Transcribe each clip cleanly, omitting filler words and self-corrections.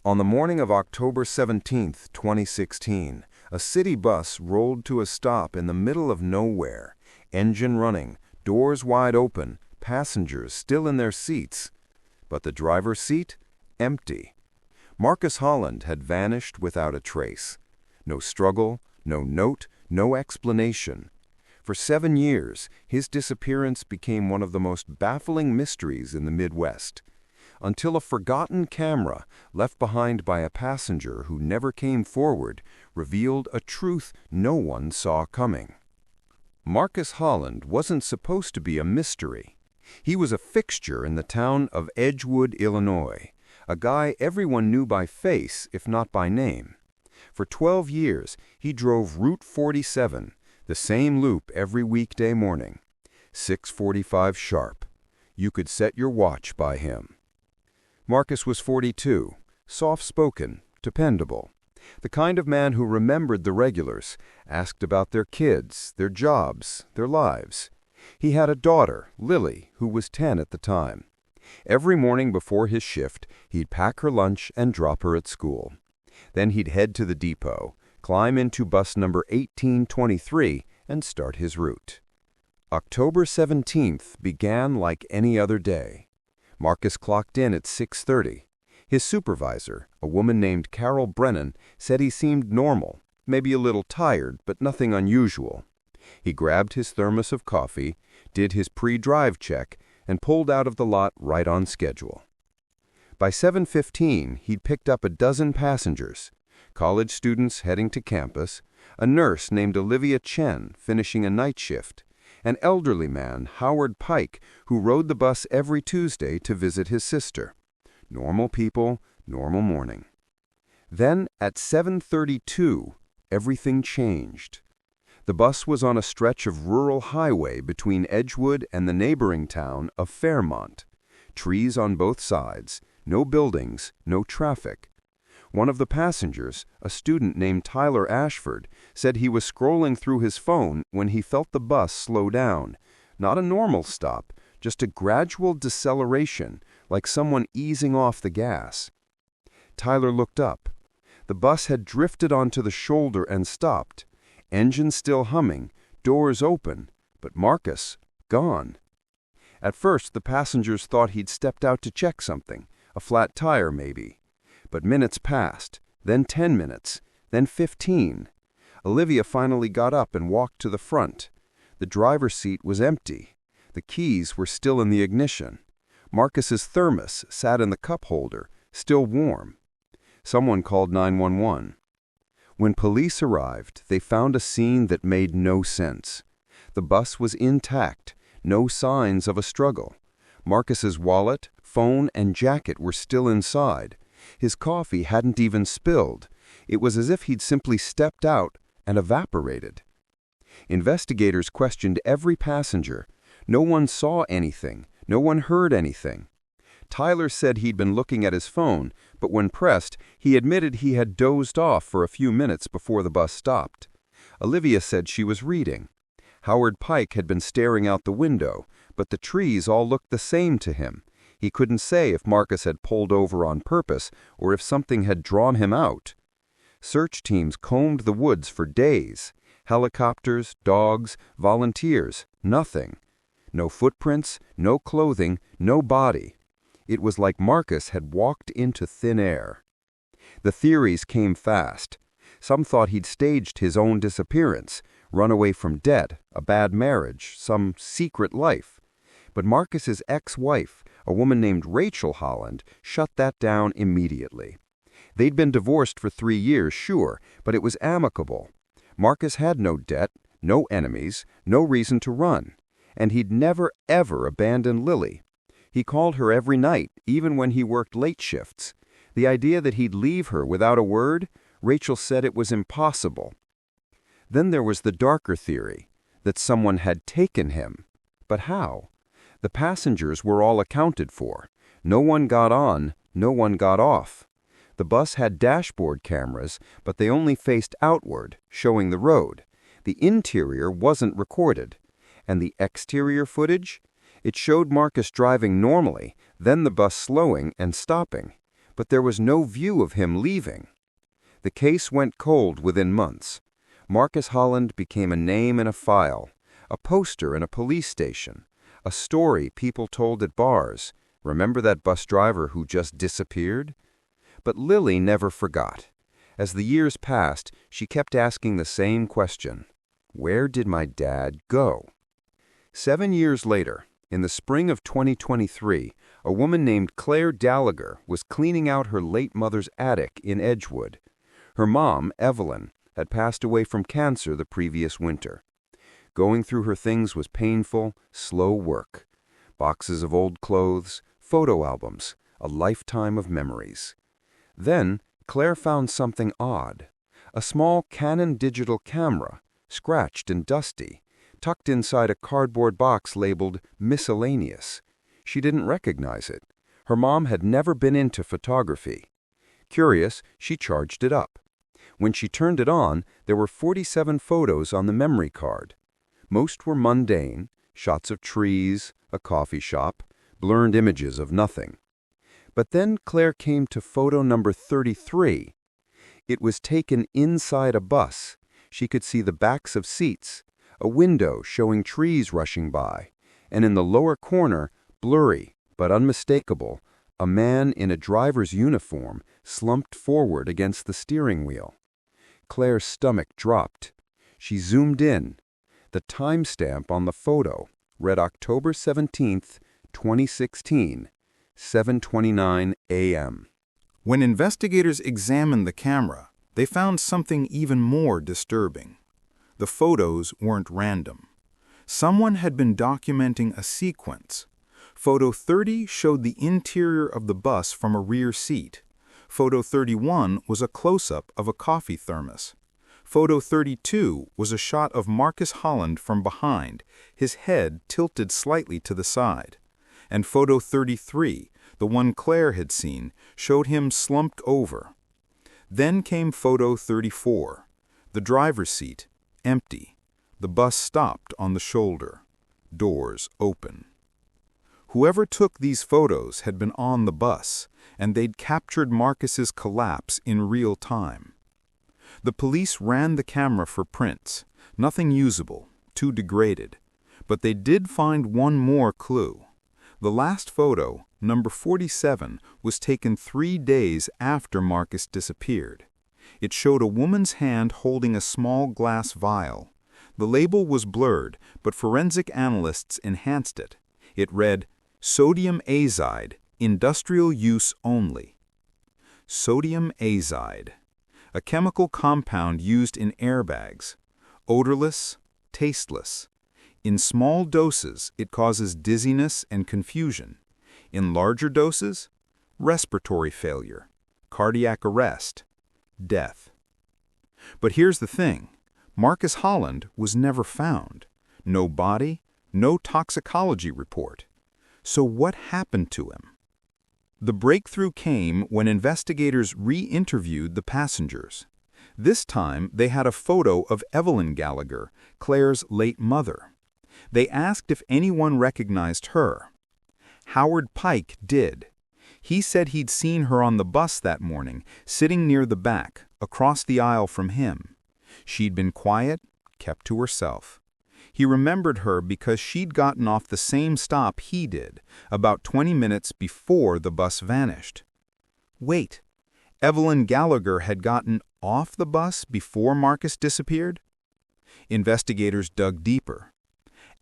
On the morning of October 17, 2016, a city bus rolled to a stop in the middle of nowhere, engine running, doors wide open, passengers still in their seats. But the driver's seat? Empty. Marcus Holland had vanished without a trace. No struggle, no note, no explanation. For 7 years, his disappearance became one of the most baffling mysteries in the Midwest, until a forgotten camera, left behind by a passenger who never came forward, revealed a truth no one saw coming. Marcus Holland wasn't supposed to be a mystery. He was a fixture in the town of Edgewood, Illinois, a guy everyone knew by face, if not by name. For 12 years, he drove Route 47, the same loop every weekday morning. 6:45 sharp. You could set your watch by him. Marcus was 42, soft-spoken, dependable. The kind of man who remembered the regulars, asked about their kids, their jobs, their lives. He had a daughter, Lily, who was 10 at the time. Every morning before his shift, he'd pack her lunch and drop her at school. Then he'd head to the depot, climb into bus number 1823, and start his route. October 17th began like any other day. Marcus clocked in at 6:30. His supervisor, a woman named Carol Brennan, said he seemed normal, maybe a little tired, but nothing unusual. He grabbed his thermos of coffee, did his pre-drive check, and pulled out of the lot right on schedule. By 7:15, he'd picked up a dozen passengers, college students heading to campus, a nurse named Olivia Chen finishing a night shift, an elderly man, Howard Pike, who rode the bus every Tuesday to visit his sister. Normal people, normal morning. Then, at 7:32, everything changed. The bus was on a stretch of rural highway between Edgewood and the neighboring town of Fairmont. Trees on both sides, no buildings, no traffic. One of the passengers, a student named Tyler Ashford, said he was scrolling through his phone when he felt the bus slow down. Not a normal stop, just a gradual deceleration, like someone easing off the gas. Tyler looked up. The bus had drifted onto the shoulder and stopped. Engine still humming, doors open, but Marcus, gone. At first, the passengers thought he'd stepped out to check something, a flat tire maybe. But minutes passed, then 10 minutes, then 15. Olivia finally got up and walked to the front. The driver's seat was empty. The keys were still in the ignition. Marcus's thermos sat in the cup holder, still warm. Someone called 911. When police arrived, they found a scene that made no sense. The bus was intact, no signs of a struggle. Marcus's wallet, phone, and jacket were still inside. His coffee hadn't even spilled. It was as if he'd simply stepped out and evaporated. Investigators questioned every passenger. No one saw anything. No one heard anything. Tyler said he'd been looking at his phone, but when pressed, he admitted he had dozed off for a few minutes before the bus stopped. Olivia said she was reading. Howard Pike had been staring out the window, but the trees all looked the same to him. He couldn't say if Marcus had pulled over on purpose or if something had drawn him out. Search teams combed the woods for days. Helicopters, dogs, volunteers, nothing. No footprints, no clothing, no body. It was like Marcus had walked into thin air. The theories came fast. Some thought he'd staged his own disappearance, run away from debt, a bad marriage, some secret life. But Marcus's ex-wife, a woman named Rachel Holland, shut that down immediately. They'd been divorced for 3 years, sure, but it was amicable. Marcus had no debt, no enemies, no reason to run. And he'd never, ever abandoned Lily. He called her every night, even when he worked late shifts. The idea that he'd leave her without a word, Rachel said it was impossible. Then there was the darker theory, that someone had taken him. But how? The passengers were all accounted for. No one got on, no one got off. The bus had dashboard cameras, but they only faced outward, showing the road. The interior wasn't recorded. And the exterior footage? It showed Marcus driving normally, then the bus slowing and stopping. but there was no view of him leaving. The case went cold within months. Marcus Holland became a name in a file, a poster in a police station, a story people told at bars. Remember that bus driver who just disappeared? But Lily never forgot. As the years passed, she kept asking the same question. Where did my dad go? 7 years later, in the spring of 2023, a woman named Claire Gallagher was cleaning out her late mother's attic in Edgewood. Her mom, Evelyn, had passed away from cancer the previous winter. Going through her things was painful, slow work. Boxes of old clothes, photo albums, a lifetime of memories. Then, Claire found something odd. A small Canon digital camera, scratched and dusty, tucked inside a cardboard box labeled miscellaneous. She didn't recognize it. Her mom had never been into photography. Curious, she charged it up. When she turned it on, there were 47 photos on the memory card. Most were mundane, shots of trees, a coffee shop, blurred images of nothing. But then Claire came to photo number 33. It was taken inside a bus. She could see the backs of seats, a window showing trees rushing by, and in the lower corner, blurry but unmistakable, a man in a driver's uniform slumped forward against the steering wheel. Claire's stomach dropped. She zoomed in. The timestamp on the photo read October 17th, 2016, 7:29 a.m. When investigators examined the camera, they found something even more disturbing. The photos weren't random. Someone had been documenting a sequence. Photo 30 showed the interior of the bus from a rear seat. Photo 31 was a close-up of a coffee thermos. Photo 32 was a shot of Marcus Holland from behind, his head tilted slightly to the side. And photo 33, the one Claire had seen, showed him slumped over. Then came photo 34, the driver's seat, empty. The bus stopped on the shoulder. Doors open. Whoever took these photos had been on the bus, and they'd captured Marcus's collapse in real time. The police ran the camera for prints. Nothing usable, too degraded. But they did find one more clue. The last photo, number 47, was taken 3 days after Marcus disappeared. It showed a woman's hand holding a small glass vial. The label was blurred, but forensic analysts enhanced it. It read, "Sodium azide, industrial use only." Sodium azide, a chemical compound used in airbags. Odorless, tasteless. In small doses, it causes dizziness and confusion. In larger doses, respiratory failure, cardiac arrest, death. But here's the thing. Marcus Holland was never found. No body, no toxicology report. So what happened to him? The breakthrough came when investigators re-interviewed the passengers. This time, they had a photo of Evelyn Gallagher, Claire's late mother. They asked if anyone recognized her. Howard Pike did. He said he'd seen her on the bus that morning, sitting near the back, across the aisle from him. She'd been quiet, kept to herself. He remembered her because she'd gotten off the same stop he did, about 20 minutes before the bus vanished. Wait, Evelyn Gallagher had gotten off the bus before Marcus disappeared? Investigators dug deeper.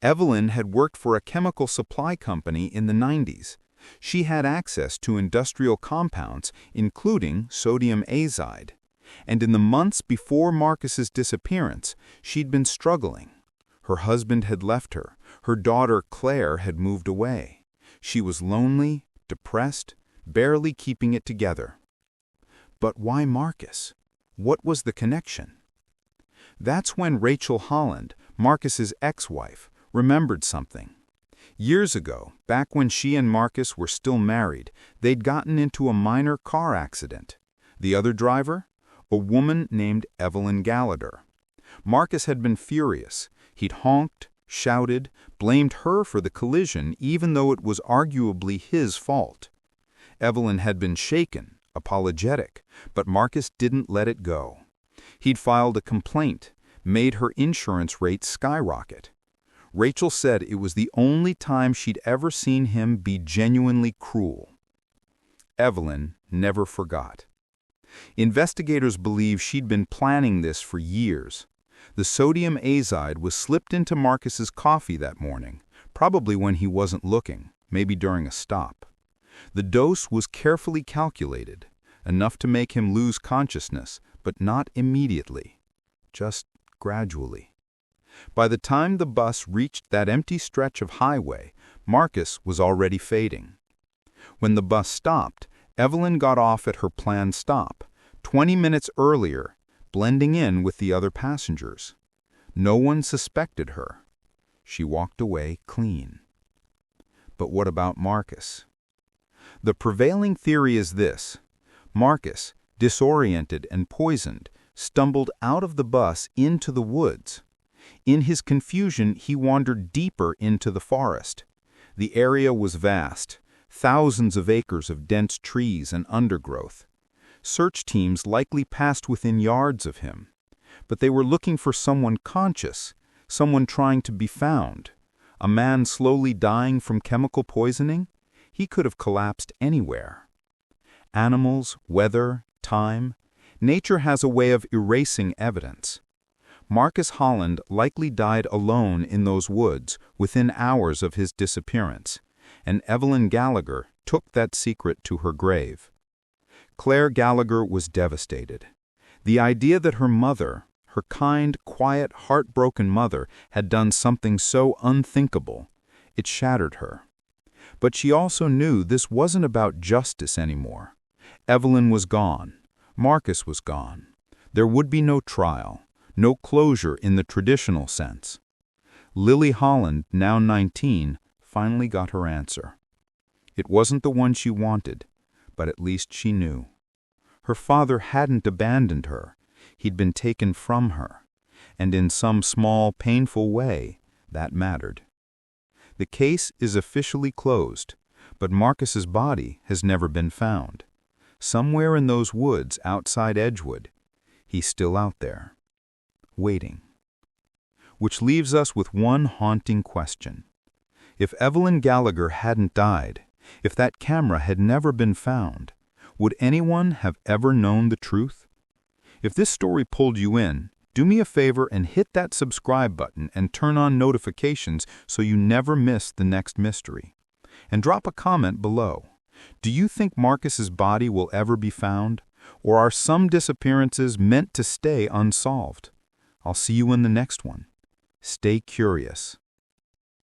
Evelyn had worked for a chemical supply company in the 90s. She had access to industrial compounds, including sodium azide. And in the months before Marcus's disappearance, she'd been struggling. Her husband had left her. Her daughter, Claire, had moved away. She was lonely, depressed, barely keeping it together. But why Marcus? What was the connection? That's when Rachel Holland, Marcus's ex-wife, remembered something. Years ago, back when she and Marcus were still married, they'd gotten into a minor car accident. The other driver? A woman named Evelyn Gallagher. Marcus had been furious. He'd honked, shouted, blamed her for the collision even though it was arguably his fault. Evelyn had been shaken, apologetic, but Marcus didn't let it go. He'd filed a complaint, made her insurance rate skyrocket. Rachel said it was the only time she'd ever seen him be genuinely cruel. Evelyn never forgot. Investigators believe she'd been planning this for years. The sodium azide was slipped into Marcus's coffee that morning, probably when he wasn't looking, maybe during a stop. The dose was carefully calculated, enough to make him lose consciousness, but not immediately, just gradually. By the time the bus reached that empty stretch of highway, Marcus was already fading. When the bus stopped, Evelyn got off at her planned stop, 20 minutes earlier, blending in with the other passengers. No one suspected her. She walked away clean. But what about Marcus? The prevailing theory is this. Marcus, disoriented and poisoned, stumbled out of the bus into the woods. In his confusion, he wandered deeper into the forest. The area was vast, thousands of acres of dense trees and undergrowth. Search teams likely passed within yards of him. But they were looking for someone conscious, someone trying to be found. A man slowly dying from chemical poisoning? He could have collapsed anywhere. Animals, weather, time. Nature has a way of erasing evidence. Marcus Holland likely died alone in those woods within hours of his disappearance, and Evelyn Gallagher took that secret to her grave. Claire Gallagher was devastated. The idea that her mother, her kind, quiet, heartbroken mother, had done something so unthinkable, it shattered her. But she also knew this wasn't about justice anymore. Evelyn was gone. Marcus was gone. There would be no trial, no closure in the traditional sense. Lily Holland, now 19, finally got her answer. It wasn't the one she wanted, but at least she knew. Her father hadn't abandoned her. He'd been taken from her. And in some small, painful way, that mattered. The case is officially closed, but Marcus's body has never been found. Somewhere in those woods outside Edgewood, he's still out there, waiting. Which leaves us with one haunting question. If Evelyn Gallagher hadn't died, if that camera had never been found, would anyone have ever known the truth? If this story pulled you in, do me a favor and hit that subscribe button and turn on notifications so you never miss the next mystery. And drop a comment below. Do you think Marcus's body will ever be found? Or are some disappearances meant to stay unsolved? I'll see you in the next one. Stay curious.